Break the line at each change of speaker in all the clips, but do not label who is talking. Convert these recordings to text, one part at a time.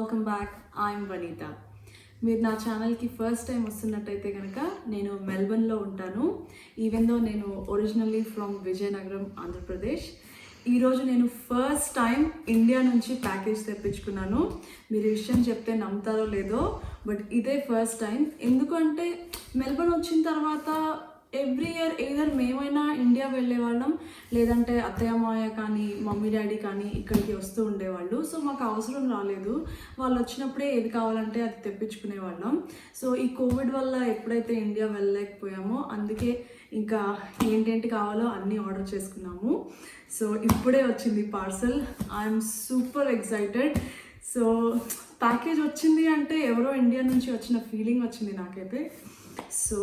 Welcome back. I'm వనిత. మీరు నా ఛానల్కి ఫస్ట్ టైం వస్తున్నట్టయితే కనుక నేను మెల్బర్న్లో ఉంటాను. ఈవెన్ దో నేను ఒరిజినల్లీ ఫ్రమ్ విజయనగరం, ఆంధ్రప్రదేశ్. ఈరోజు నేను ఫస్ట్ టైం ఇండియా నుంచి ప్యాకేజ్ తెప్పించుకున్నాను. మీరు ఈ విషయం చెప్తే నమ్ముతారో లేదో, బట్ ఇదే ఫస్ట్ టైం. ఎందుకంటే మెల్బర్న్ వచ్చిన తర్వాత ఎవ్రీ ఇయర్ ఏదర్ మేమైనా ఇండియా వెళ్ళే వాళ్ళం, లేదంటే అత్తయ్య మాయ కానీ మమ్మీ డాడీ కానీ ఇక్కడికి వస్తూ ఉండేవాళ్ళు. సో మాకు అవసరం రాలేదు, వాళ్ళు వచ్చినప్పుడే ఏది కావాలంటే అది తెప్పించుకునే వాళ్ళం. సో ఈ కోవిడ్ వల్ల ఎప్పుడైతే ఇండియా వెళ్ళలేకపోయామో అందుకే ఇంకా ఏంటేంటి కావాలో అన్నీ ఆర్డర్ చేసుకున్నాము. సో ఇప్పుడే వచ్చింది parcel. I'm super excited. So package వచ్చింది అంటే ఎవరో ఇండియా నుంచి వచ్చిన ఫీలింగ్ వచ్చింది నాకైతే. సో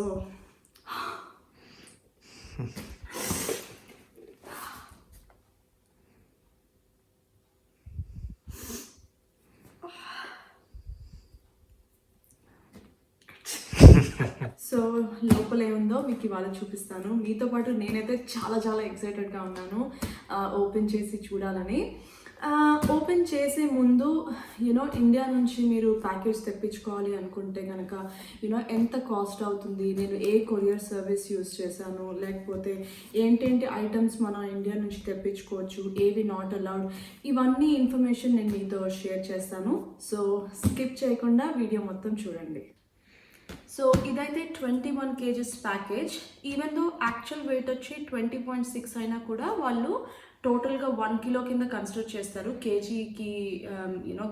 సో లోపల ఏముందో మీకు ఇవాళ చూపిస్తాను. మీతో పాటు నేనైతే చాలా ఎక్సైటెడ్గా ఉన్నాను ఓపెన్ చేసి చూడాలని. ఓపెన్ చేసే ముందు ఇండియా నుంచి మీరు ప్యాకేజ్ తెప్పించుకోవాలి అనుకుంటే కనుక ఎంత కాస్ట్ అవుతుంది, నేను ఏ కొరియర్ సర్వీస్ యూస్ చేశాను, లేకపోతే ఏంటేంటి ఐటమ్స్ మన ఇండియా నుంచి తెప్పించుకోవచ్చు, ఏవి నాట్ అలౌడ్, ఇవన్నీ ఇన్ఫర్మేషన్ నేను మీతో షేర్ చేస్తాను. సో స్కిప్ చేయకుండా వీడియో మొత్తం చూడండి. సో ఇదైతే 21 kgs package. Even though actual weight వచ్చి 20.6 అయినా కూడా వాళ్ళు టోటల్గా 1 kilo కింద కన్సిడర్ చేస్తారు. కేజీకి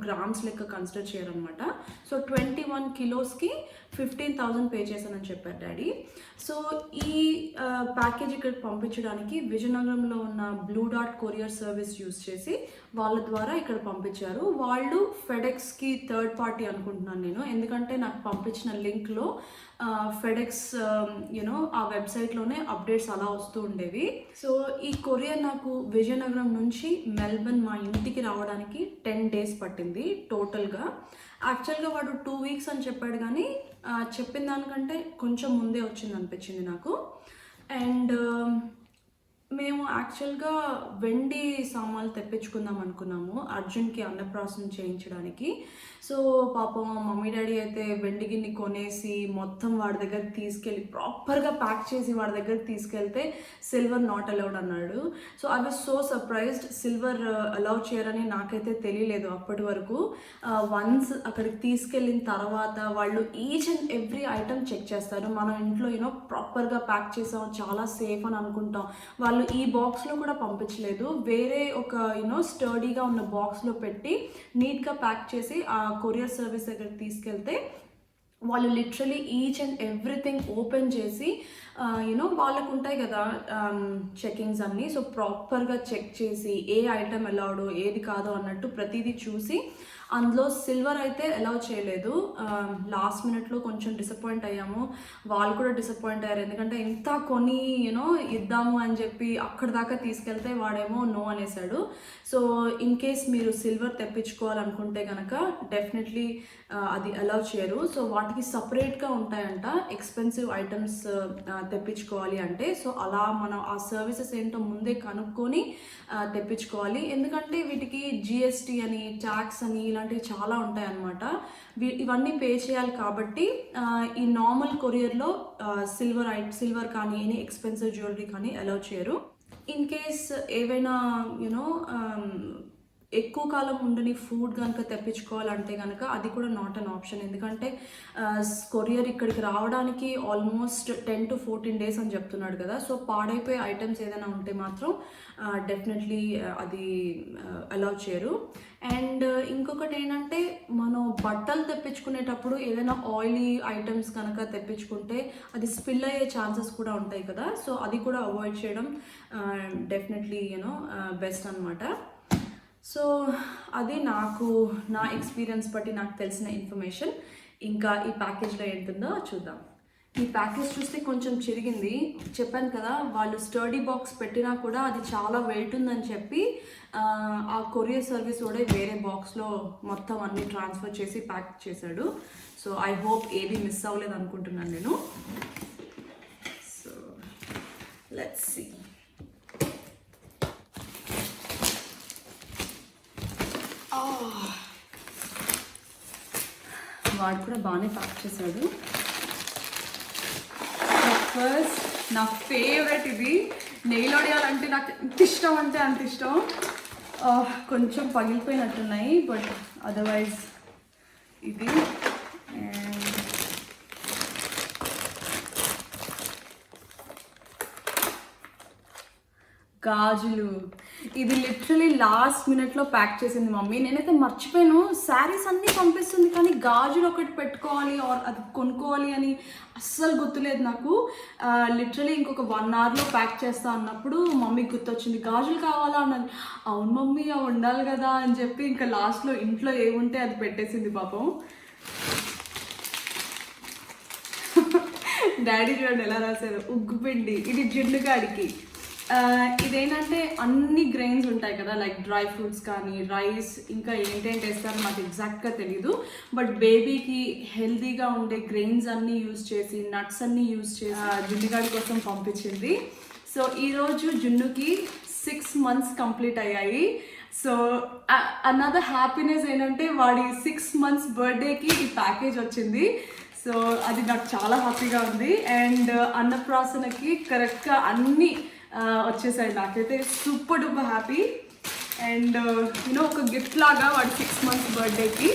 గ్రామ్స్ లెక్క కన్సిడర్ చేయరనమాట. సో 21 kilosకి 15,000 పే చేశానని చెప్పారు డాడీ. సో ఈ ప్యాకేజ్ ఇక్కడికి పంపించడానికి విజయనగరంలో ఉన్న blue dot courier service use చేసి వాళ్ళ ద్వారా ఇక్కడ పంపించారు. వాళ్ళు ఫెడెక్స్కి థర్డ్ పార్టీ అనుకుంటున్నాను నేను, ఎందుకంటే నాకు పంపించిన లింక్లో ఫెడెక్స్ ఆ వెబ్సైట్లోనే అప్డేట్స్ అలా వస్తూ ఉండేవి. సో ఈ కొరియర్ నాకు విజయనగరం నుంచి మెల్బర్న్ మా ఇంటికి రావడానికి 10 days పట్టింది టోటల్గా. యాక్చువల్గా వాడు 2 weeks అని చెప్పాడు, కానీ చెప్పిన దానికంటే కొంచెం ముందే వచ్చింది అనిపించింది నాకు. అండ్ మేము యాక్చువల్గా వెండి సామాన్లు తెప్పించుకుందాం అనుకున్నాము అర్జున్కి అన్నప్రాసన చేయించడానికి. సో పాపం మమ్మీ డాడీ అయితే వెండి గిన్నె కొనేసి మొత్తం వాడి దగ్గరికి తీసుకెళ్ళి ప్రాపర్గా ప్యాక్ చేసి వాడి దగ్గరికి తీసుకెళ్తే సిల్వర్ నాట్ అలౌడ్ అన్నాడు. So I was so surprised. Silver allow చేయరని నాకైతే తెలియలేదు అప్పటి వరకు. వన్స్ అక్కడికి తీసుకెళ్ళిన తర్వాత వాళ్ళు each and every item check చేస్తారు. మనం ఇంట్లో ప్రాపర్గా ప్యాక్ చేసాం, చాలా సేఫ్ అని అనుకుంటాం. వాళ్ళు ఈ బాక్స్లో కూడా పంపించలేదు, వేరే ఒక స్టర్డీగా ఉన్న బాక్స్లో పెట్టి నీట్గా ప్యాక్ చేసి ఆ కొరియర్ సర్వీస్ దగ్గరికి తీసుకెళ్తే వాళ్ళు literally each and everything open చేసి వాళ్ళకు ఉంటాయి కదా చెకింగ్స్ అన్నీ. సో ప్రాపర్గా చెక్ చేసి ఏ ఐటమ్ అలౌడో ఏది కాదో అన్నట్టు ప్రతిదీ చూసి అందులో సిల్వర్ అయితే అలౌ చేయలేదు. లాస్ట్ మినిట్లో కొంచెం డిసప్పాయింట్ అయ్యాము, వాళ్ళు కూడా డిసప్పాయింట్ అయ్యారు. ఎందుకంటే ఇంత కొని ఇద్దాము అని చెప్పి అక్కడి దాకా తీసుకెళ్తే వాడేమో నో అనేసాడు. సో ఇన్ కేస్ మీరు సిల్వర్ తెప్పించుకోవాలనుకుంటే కనుక డెఫినెట్లీ అది అలౌ చేయరు. సో వాటికి సపరేట్గా ఉంటాయంట ఎక్స్పెన్సివ్ ఐటమ్స్ తెప్పించుకోవాలి అంటే. సో అలా మనం ఆ సర్వీసెస్ ఏంటో ముందే కనుక్కొని తెప్పించుకోవాలి. ఎందుకంటే వీటికి జిఎస్టీ అని, ట్యాక్స్ అని ఇలాంటివి చాలా ఉంటాయి అన్నమాట. ఇవన్నీ పే చేయాలి కాబట్టి ఈ నార్మల్ కొరియర్లో సిల్వర్ కానీ ఎనీ ఎక్స్పెన్సివ్ జ్యువెలరీ కానీ అలౌ చేయరు. ఇన్ కేస్ ఏవైనా ఎక్కువ కాలం ఉండని ఫుడ్ కనుక తెప్పించుకోవాలంటే కనుక అది కూడా నాట్ అన్ ఆప్షన్. ఎందుకంటే కొరియర్ ఇక్కడికి రావడానికి ఆల్మోస్ట్ 10 to 14 days అని చెప్తున్నాడు కదా. సో పాడైపోయే ఐటమ్స్ ఏదైనా ఉంటే మాత్రం డెఫినెట్లీ అది అలౌ చేయరు. అండ్ ఇంకొకటి ఏంటంటే మనం బట్టలు తెప్పించుకునేటప్పుడు ఏదైనా ఆయిలీ ఐటమ్స్ కనుక తెప్పించుకుంటే అది స్పిల్ అయ్యే ఛాన్సెస్ కూడా ఉంటాయి కదా. సో అది కూడా అవాయిడ్ చేయడం డెఫినెట్లీ బెస్ట్ అనమాట. సో అది నా ఎక్స్పీరియన్స్ బట్టి నాకు తెలిసిన ఇన్ఫర్మేషన్. ఇంకా ఈ ప్యాకేజ్లో ఏంటుందో చూద్దాం. ఈ ప్యాకేజ్ చూస్తే కొంచెం చిరిగింది. చెప్పాను కదా, వాళ్ళు స్టర్డీ బాక్స్ పెట్టినా కూడా అది చాలా వెయిట్ ఉందని చెప్పి ఆ కొరియర్ సర్వీస్ కూడా వేరే బాక్స్లో మొత్తం అన్ని ట్రాన్స్ఫర్ చేసి ప్యాక్ చేశాడు. సో ఐ హోప్ ఏది మిస్ అవ్వలేదు అనుకుంటున్నాను నేను. So let's see. వాడు కూడా బాగానే ప్యాక్ చేశాడు. ఫస్ట్ నా ఫేవరెట్ ఇది, నెయిల్ వడియాలంటే నాకు ఎంత ఇష్టం అంటే అంత ఇష్టం. కొంచెం పగిలిపోయినట్టున్నాయి, బట్ అదర్వైజ్ ఇది. అండ్ గాజులు, ఇది లిటరలీ లాస్ట్ మినిట్లో ప్యాక్ చేసింది మమ్మీ. నేనైతే మర్చిపోయాను, శారీస్ అన్నీ పంపిస్తుంది కానీ గాజులు ఒకటి పెట్టుకోవాలి ఆర్ అది కొనుక్కోవాలి అని అస్సలు గుర్తులేదు నాకు. లిటరలీ ఇంకొక 1 అవర్లో ప్యాక్ చేస్తా అన్నప్పుడు మమ్మీకి గుర్తొచ్చింది, గాజులు కావాలా అన్నది. అవును మమ్మీ అవి ఉండాలి కదా అని చెప్పి ఇంకా లాస్ట్లో ఇంట్లో ఏముంటే అది పెట్టేసింది పాపం. డాడీ చూడండి ఎలా రాశారు, ఉగ్గుపిండి. ఇది జున్నుగాడికి. ఇదేంటంటే అన్ని గ్రెయిన్స్ ఉంటాయి కదా, లైక్ డ్రై ఫ్రూట్స్ కానీ రైస్ ఇంకా ఏంటేంటి వేస్తారో నాకు ఎగ్జాక్ట్గా తెలీదు, బట్ బేబీకి హెల్తీగా ఉండే గ్రెయిన్స్ అన్నీ యూజ్ చేసి నట్స్ అన్నీ యూజ్ చేసి జున్నుగాడి కోసం పంపించింది. సో ఈరోజు జున్నుకి 6 months కంప్లీట్ అయ్యాయి. సో అనదర్ హ్యాపీనెస్ ఏంటంటే వాడి 6 months బర్త్డేకి ఈ ప్యాకేజ్ వచ్చింది. సో అది నాకు చాలా హ్యాపీగా ఉంది. అండ్ అన్నప్రాసనకి కరెక్ట్గా అన్నీ వచ్చేసాయి. నాకైతే super duper happy. And you know ఒక గిఫ్ట్ లాగా వాడి 6 months బర్త్డేకి.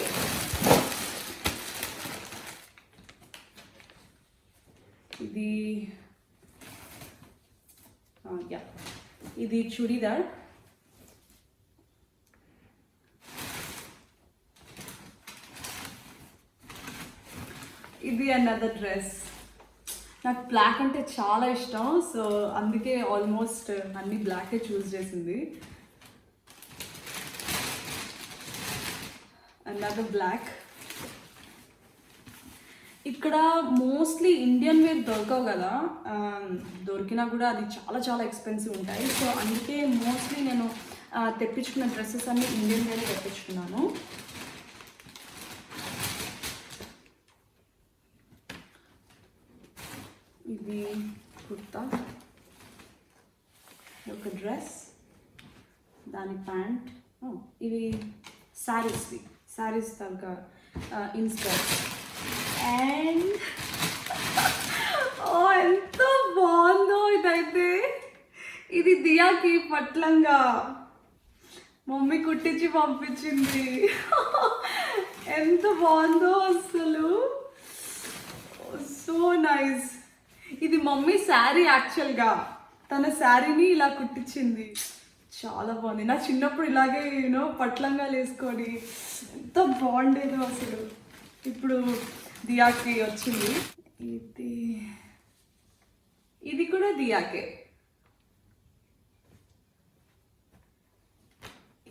ఇది చుడిదార్. ఇది అనదర్ డ్రెస్. నాకు బ్లాక్ అంటే చాలా ఇష్టం, సో అందుకే ఆల్మోస్ట్ అన్ని బ్లాకే చూస్ చేసింది. Another block. ఇక్కడ మోస్ట్లీ ఇండియన్ వేర్ దొరకవు కదా, దొరికినా కూడా అది చాలా చాలా ఎక్స్పెన్సివ్ ఉంటాయి. సో అందుకే మోస్ట్లీ నేను తెప్పించుకున్న డ్రెస్సెస్ అన్ని ఇండియన్ వేరే తెప్పించుకున్నాను. ఇది కుర్తా, ఒక డ్రెస్, దాని ప్యాంట్. ఇవి శారీస్ తగ్గ ఇన్స్కర్ట్స్. అండ్ ఎంత బాగుందో ఇదైతే. ఇది దియాకి పట్లంగా మమ్మీ కుట్టించి పంపించింది. ఎంత బాగుందో అసలు, సో నైస్. ఇది మమ్మీ శారీ, యాక్చువల్గా తన శారీని ఇలా కుట్టించింది. చాలా బాగుంది. నా చిన్నప్పుడు ఇలాగే యూనో పట్లంగా వేసుకొని ఎంత బాగుండేదో అసలు. ఇప్పుడు దియాకి వచ్చింది. ఇది కూడా దియాకే.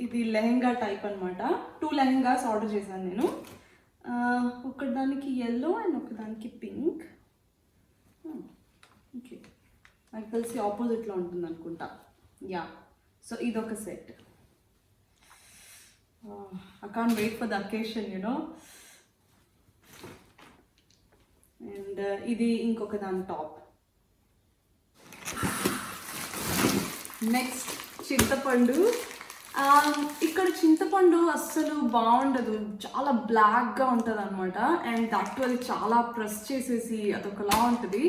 ఇది లెహెంగా టైప్ అనమాట. 2 లెహెంగాస్ ఆర్డర్ చేశాను నేను. ఒకదానికి ఎల్లో అండ్ ఒకదానికి పింక్. ఓకే, నాకు తెలిసి ఆపోజిట్లో ఉంటుంది అనుకుంటా. యా, సో ఇదొక set. I can't wait for the occasion you know. And ఇది ఇంకొక దాని టాప్. నెక్స్ట్ చింతపండు. ఇక్కడ చింతపండు అస్సలు బాగుండదు, చాలా బ్లాక్గా ఉంటుంది అనమాట. అండ్ దట్టు అది చాలా ప్రెస్ చేసేసి అదొకలా ఉంటుంది.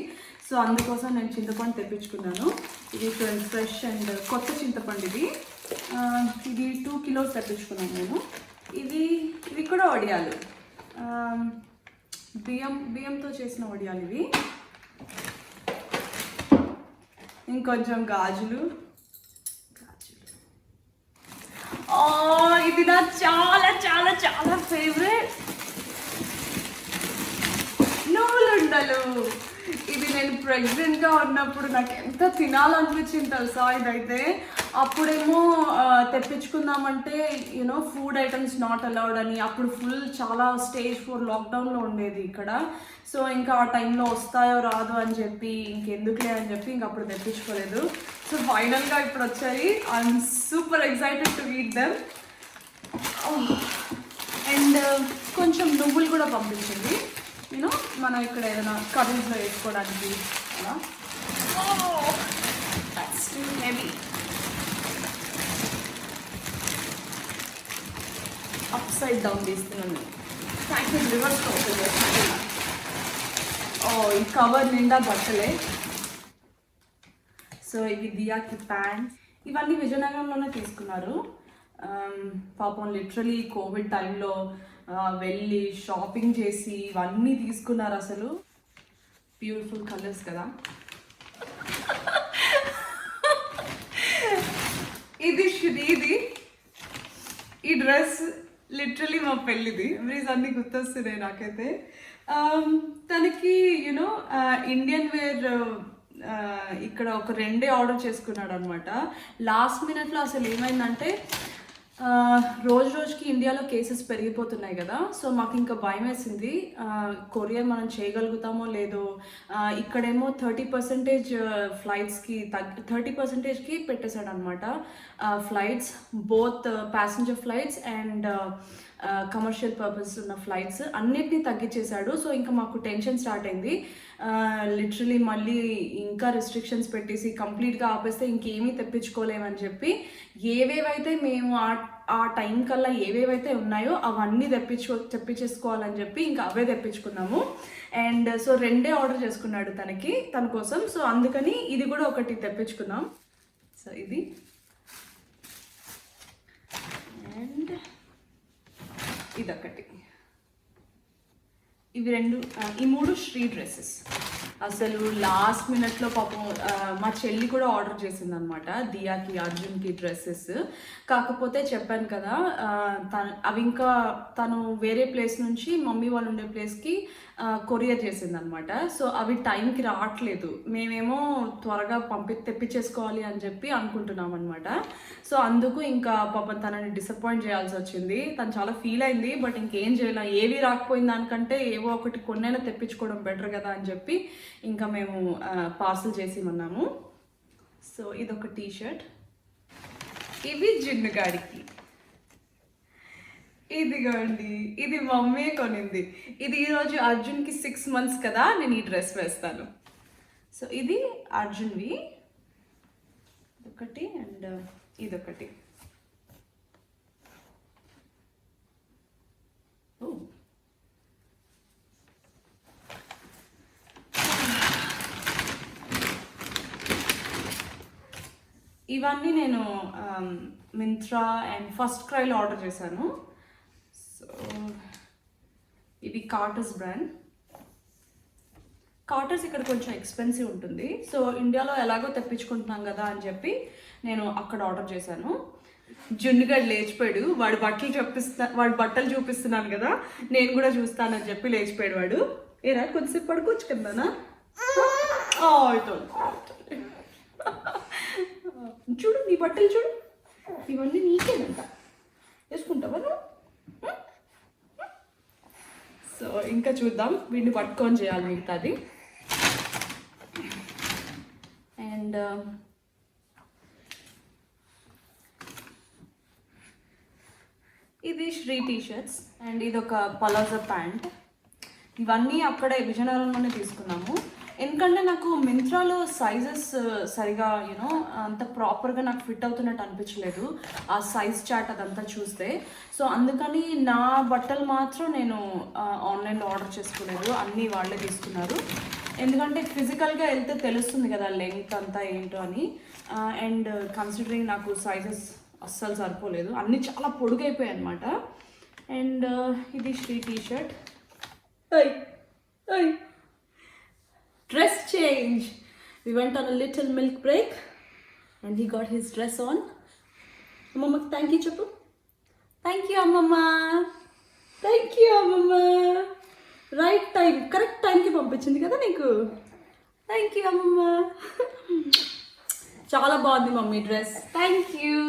సో అందుకోసం నేను చింతపండు తెప్పించుకున్నాను. ఇది ఫ్రెష్ అండ్ కొత్త చింతపండు. ఇది 2 kilos తెప్పించుకున్నాను నేను. ఇవి కూడా వడియాలు, బియ్యంతో చేసిన వడియాలు ఇవి. ఇంకొంచెం గాజులు. ఇది నా చాలా చాలా చాలా ఫేవరెట్ నువ్వులుండలు. ఇది నేను ప్రెగ్నెంట్గా ఉన్నప్పుడు నాకు ఎంత తినాలనిపించింది తెలుసా ఇదైతే. అప్పుడేమో తెప్పించుకుందామంటే you know food items not allowed అని, అప్పుడు ఫుల్ చాలా Stage 4 లాక్డౌన్లో ఉండేది ఇక్కడ. సో ఇంకా ఆ టైంలో వస్తాయో రాదో అని చెప్పి ఇంకెందుకులే అని చెప్పి ఇంక అప్పుడు తెప్పించుకోలేదు. సో ఫైనల్గా ఇప్పుడు వచ్చాయి. I'm super excited to eat them. And కొంచెం నువ్వులు కూడా పంపించింది యూనో, మనం ఇక్కడ ఏదైనా కర్రీస్లో వేసుకోవడానికి అలా. That's too heavy. Up side down తీస్తున్నాను. ప్యాకేజ్ రివర్స్ అవుతుంది. ఓ ఈ కవర్ నిండా బట్టలే. సో ఇవి దియాకి ప్యాంట్స్. ఇవన్నీ విజయనగరంలోనే తీసుకున్నారు. పాపం లిటరలీ కోవిడ్ టైంలో వెళ్ళి షాపింగ్ చేసి ఇవన్నీ తీసుకున్నారు. అసలు బ్యూటిఫుల్ కలర్స్ కదా. ఇది శ్రీది. ఈ డ్రెస్ లిటరలీ మా పెళ్ళిది. మెమరీస్ అన్నీ గుర్తొస్తున్నాయి నాకైతే. తనకి యూనో ఇండియన్ వేర్ ఇక్కడ ఒక 2 ఆర్డర్ చేసుకున్నాడు అనమాట. లాస్ట్ మినిట్లో అసలు ఏమైందంటే రోజుకి ఇండియాలో కేసెస్ పెరిగిపోతున్నాయి కదా. సో మాకు ఇంకా భయం వేసింది, కొరియర్ మనం చేయగలుగుతామో లేదో. ఇక్కడేమో 30% ఫ్లైట్స్కి 30%కి పెట్టేశాడు అనమాట flights, both passenger flights and commercial purpose ఉన్న ఫ్లైట్స్ అన్నిటినీ తగ్గించేశాడు. సో ఇంకా మాకు టెన్షన్ స్టార్ట్ అయింది. లిటరలీ మళ్ళీ ఇంకా రెస్ట్రిక్షన్స్ పెట్టేసి కంప్లీట్గా ఆపేస్తే ఇంకేమీ తెప్పించుకోలేమని చెప్పి ఏవేవైతే మేము ఆ టైం కల్లా ఏవేవైతే ఉన్నాయో అవన్నీ తెప్పించేసుకోవాలని చెప్పి ఇంకా అవే తెప్పించుకున్నాము. అండ్ సో 2 ఆర్డర్ చేసుకున్నాడు తన కోసం. సో అందుకని ఇది కూడా ఒకటి తెప్పించుకున్నాం. సో ఇది అండ్ ఇదొకటి. ఇవి 2 ఈ 3 శ్రీ డ్రెస్సెస్. అసలు లాస్ట్ మినిట్లో పాపం మా చెల్లి కూడా ఆర్డర్ చేసింది అనమాట దియాకి అర్జున్కి డ్రెస్సెస్. కాకపోతే చెప్పాను కదా అవి ఇంకా తను వేరే ప్లేస్ నుంచి మమ్మీ వాళ్ళు ఉండే ప్లేస్కి కొరియర్ చేసింది అనమాట. సో అవి టైంకి రావట్లేదు. మేమేమో త్వరగా తెప్పించేసుకోవాలి అని చెప్పి అనుకుంటున్నాం అనమాట. సో అందుకు ఇంకా పాపం తనని డిసప్పాయింట్ చేయాల్సి వచ్చింది. తను చాలా ఫీల్ అయింది. బట్ ఇంకేం చేయలేం, ఏవి రాకపోయిన దానికంటే ఏవో ఒకటి కొన్నైనా తెప్పించుకోవడం బెటర్ కదా అని చెప్పి ఇంకా మేము పార్సల్ చేసి ఉన్నాము. సో ఇదొక టీషర్ట్. ఇవి జిన్నుగాడికి. ఇదిగోండి, ఇది మమ్మీ కొనింది. ఇది ఈరోజు అర్జున్కి 6 months కదా, నేను ఈ డ్రెస్ వేస్తాను. సో ఇది అర్జున్వి ఒకటి అండ్ ఇదొకటి. ఇవన్నీ నేను మింత్రా అండ్ ఫస్ట్ క్రైలో ఆర్డర్ చేశాను. సో ఇది కార్టర్స్ బ్రాండ్. కార్టర్స్ ఇక్కడ కొంచెం ఎక్స్పెన్సివ్ ఉంటుంది. సో ఇండియాలో ఎలాగో తెప్పించుకుంటున్నాం కదా అని చెప్పి నేను అక్కడ ఆర్డర్ చేశాను. జున్నుగాడు లేచిపోయాడు. వాడు బట్టలు చూపిస్తున్నాను కదా, నేను కూడా చూస్తానని చెప్పి లేచిపోయాడు వాడు. ఏరా కొద్దిసేపు పడుకోవచ్చు కదానా. చూడు నీ బట్టలు చూడు, ఇవన్నీ నీకేనంట, వేసుకుంటావా నువ్వు? సో ఇంకా చూద్దాం, వీడిని పట్టుకొని చేయాలి మిగతాది. అండ్ ఇది శ్రీ టీషర్ట్స్ అండ్ ఇది ఒక పలాజో ప్యాంట్. ఇవన్నీ అక్కడే విజయనగరంలోనే తీసుకున్నాము. ఎందుకంటే నాకు మింత్రాలో సైజెస్ సరిగా యూనో అంత ప్రాపర్గా నాకు ఫిట్ అవుతున్నట్టు అనిపించలేదు ఆ సైజ్ చార్ట్ అదంతా చూస్తే. సో అందుకని నా బట్టలు మాత్రం నేను ఆన్లైన్లో ఆర్డర్ చేసుకోలేదు, అన్నీ వాళ్ళే తీసుకున్నారు. ఎందుకంటే ఫిజికల్గా వెళ్తే తెలుస్తుంది కదా లెంగ్త్ అంతా ఏంటో అని. అండ్ కన్సిడరింగ్ నాకు సైజెస్ అస్సలు సరిపోలేదు, అన్నీ చాలా పొడుగైపోయాయి అనమాట. అండ్ ఇది Sri T-shirt. Dress change. We went on a little milk break and he got his dress on. Amma, thank you Chappu. Thank you Amma. Thank you Amma. Right time, correct time ki పంపించింది కదా నీకు. Thank you Amma. చాలా బాగుంది mummy dress. Thank you.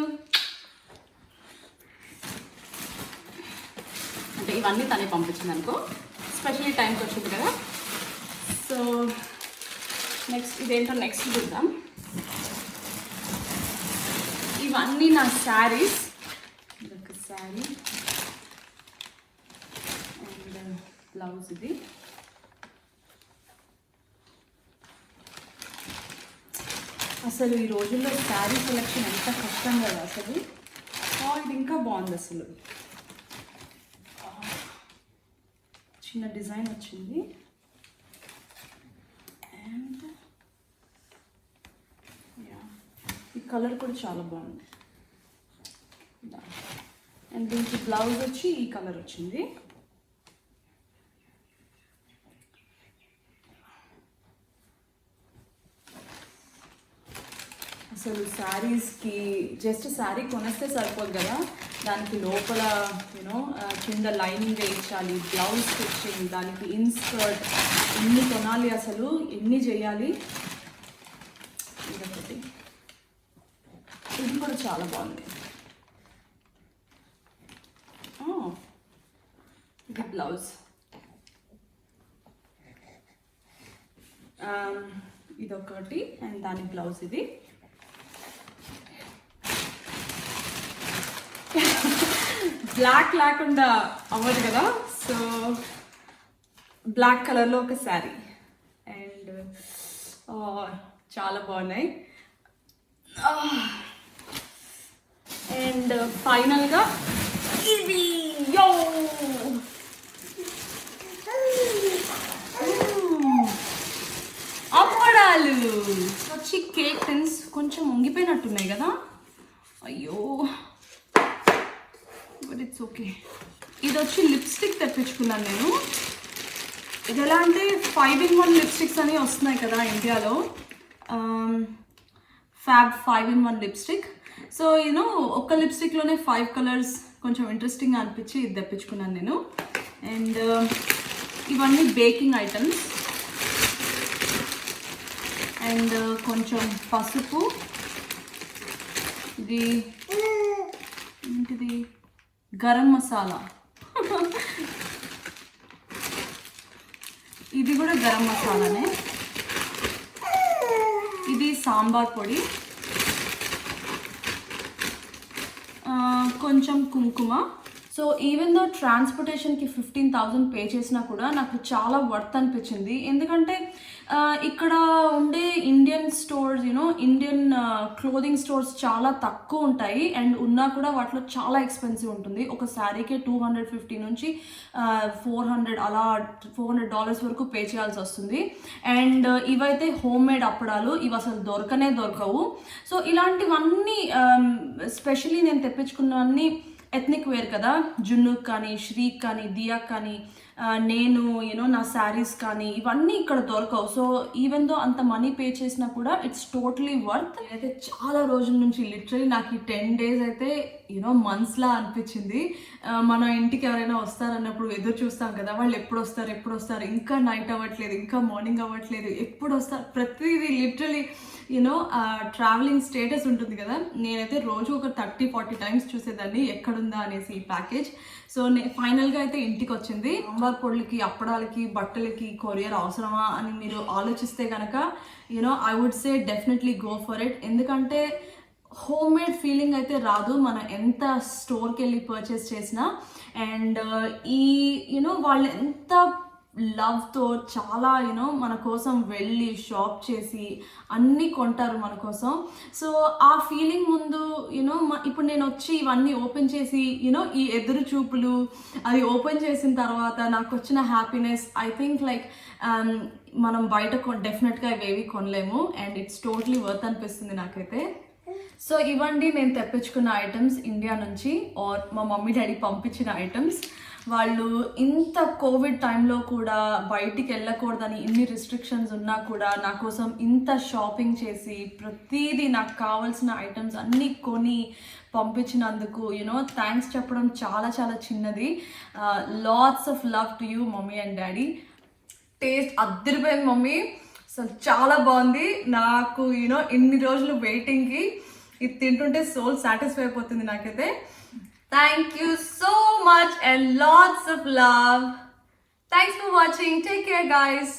అంటే ఇవన్నీ తనే పంపించింది అనుకో, స్పెషల్లీ టైంకి వచ్చింది కదా. సో నెక్స్ట్ ఇదేంటో నెక్స్ట్ చూద్దాం. ఇవన్నీ నా శారీస్. ఇదొక శారీ అండ్ బ్లౌజ్. ఇది అసలు ఈ రోజుల్లో శారీ సెలెక్షన్ ఎంత కష్టం కదా అసలు. ఇది ఇంకా బాగుంది అసలు. చిన్న డిజైన్ వచ్చింది. అండ్ ఈ కలర్ కూడా చాలా బాగుంది. అండ్ దీనికి బ్లౌజ్ వచ్చి ఈ కలర్ వచ్చింది. అసలు శారీస్కి జస్ట్ శారీ కొనేస్తే సరిపోదు కదా, దానికి లోపల యూనో కింద లైనింగ్ వేయించాలి, బ్లౌజ్ స్టిచ్చింగ్, దానికి ఇన్స్కర్ట్, ఎన్ని కొనాలి, అసలు ఎన్ని చేయాలి. ఇదొకటి, ఇది కూడా చాలా బాగుంది. ఇది బ్లౌజ్, ఇదొకటి, అండ్ దాని బ్లౌజ్ ఇది. బ్లాక్ లేకుండా అవ్వదు కదా, సో బ్లాక్ కలర్లో ఒక శారీ. అండ్ చాలా బాగున్నాయి. అండ్ ఫైనల్గా ఇది అప్పడాలు వచ్చి కేక్ టిన్స్ కొంచెం వంగిపోయినట్టున్నాయి కదా, అయ్యో, బట్ ఇట్స్ ఓకే. ఇది వచ్చి లిప్స్టిక్ తెప్పించుకున్నాను నేను. ఇది ఎలా అంటే 5-in-1 లిప్స్టిక్స్ అని వస్తున్నాయి కదా ఇండియాలో, fab 5-in-1 lipstick. So you know ఒక్క లిప్స్టిక్లోనే 5 కలర్స్, కొంచెం ఇంట్రెస్టింగ్గా అనిపించి ఇది తెప్పించుకున్నాను నేను. అండ్ ఇవన్నీ బేకింగ్ ఐటమ్స్. అండ్ కొంచెం పసుపు, ఇది ఏంటిది, గరం మసాలా, ఇది కూడా గరం మసాలానే. ఇది సాంబార్ పొడి, కొంచెం కుంకుమ. సో ఈవెన్ దో ట్రాన్స్పోర్టేషన్కి 15,000 పే చేసినా కూడా నాకు చాలా వర్త్ అనిపించింది. ఎందుకంటే ఇక్కడ ఉండే Indian stores, you know Indian clothing stores చాలా తక్కువ ఉంటాయి. అండ్ ఉన్నా కూడా వాటిలో చాలా ఎక్స్పెన్సివ్ ఉంటుంది. ఒక శారీకే $250 నుంచి $400 అలా $400 వరకు పే చేయాల్సి వస్తుంది. అండ్ ఇవైతే హోమ్ మేడ్ అప్పడాలు, ఇవి అసలు దొరకవు. సో ఇలాంటివన్నీ స్పెషలీ నేను తెప్పించుకున్నవన్నీ ఎథ్నిక్ వేర్ కదా, జున్నుక్ కానీ, శ్రీక్ కానీ, దియాక్ కానీ, నేను యూనో నా శారీస్ కానీ, ఇవన్నీ ఇక్కడ దొరకవు. సో ఈవెన్ దో అంత మనీ పే చేసినా కూడా ఇట్స్ టోటలీ వర్త్. అయితే చాలా రోజుల నుంచి లిటరలీ నాకు ఈ 10 days అయితే యూనో మంత్స్లా అనిపించింది. మన ఇంటికి ఎవరైనా వస్తారన్నప్పుడు ఎదురు చూస్తాం కదా, వాళ్ళు ఎప్పుడు వస్తారు, ఇంకా నైట్ అవ్వట్లేదు, ఇంకా మార్నింగ్ అవ్వట్లేదు, ఎప్పుడు వస్తారు, ప్రతిదీ లిటరలీ యూనో ట్రావెలింగ్ స్టేటస్ ఉంటుంది కదా. నేనైతే రోజు ఒక 30-40 times చూసేదాన్ని ఎక్కడుందా అనేసి ఈ ప్యాకేజ్. సో ఫైనల్గా అయితే ఇంటికి వచ్చింది. సాంబార్ పొడులకి, అప్పడాలకి, బట్టలకి కొరియర్ అవసరమా అని మీరు ఆలోచిస్తే కనుక you know I would say definitely go for it. ఎందుకంటే హోమ్ మేడ్ ఫీలింగ్ అయితే రాదు మనం ఎంత స్టోర్కి వెళ్ళి పర్చేస్ చేసినా. అండ్ ఈ యూనో వాళ్ళు ఎంత లవ్తో చాలా యూనో మన కోసం వెళ్ళి షాప్ చేసి అన్నీ కొంటారు మన కోసం. సో ఆ ఫీలింగ్ ముందు యూనో ఇప్పుడు నేను వచ్చి ఇవన్నీ ఓపెన్ చేసి యూనో ఈ ఎదురు చూపులు అది ఓపెన్ చేసిన తర్వాత నాకు వచ్చిన హ్యాపీనెస్, ఐ థింక్ లైక్ మనం బయట డెఫినెట్గా ఇవేవి కొనలేము. అండ్ ఇట్స్ టోటలీ వర్త్ అనిపిస్తుంది నాకైతే. సో ఇవండి నేను తెప్పించుకున్న ఐటమ్స్ ఇండియా నుంచి, ఆర్ మా మమ్మీ డాడీ పంపించిన ఐటమ్స్. వాళ్ళు ఇంత కోవిడ్ టైంలో కూడా బయటికి వెళ్ళకూడదని ఇన్ని రిస్ట్రిక్షన్స్ ఉన్నా కూడా నా కోసం ఇంత షాపింగ్ చేసి ప్రతిదీ నాకు కావాల్సిన ఐటమ్స్ అన్నీ కొని పంపించినందుకు యూనో థ్యాంక్స్ చెప్పడం చాలా చాలా చిన్నది. Lots of love to you mummy and daddy. Taste అద్దరిపోయింది మమ్మీ, అసలు చాలా బాగుంది. నాకు యూనో ఇన్ని రోజులు వెయిటింగ్కి ఇది తింటుంటే సోల్ సాటిస్ఫై అయిపోతుంది నాకైతే. Thank you so much and lots of love. Thanks for watching. Take care, guys.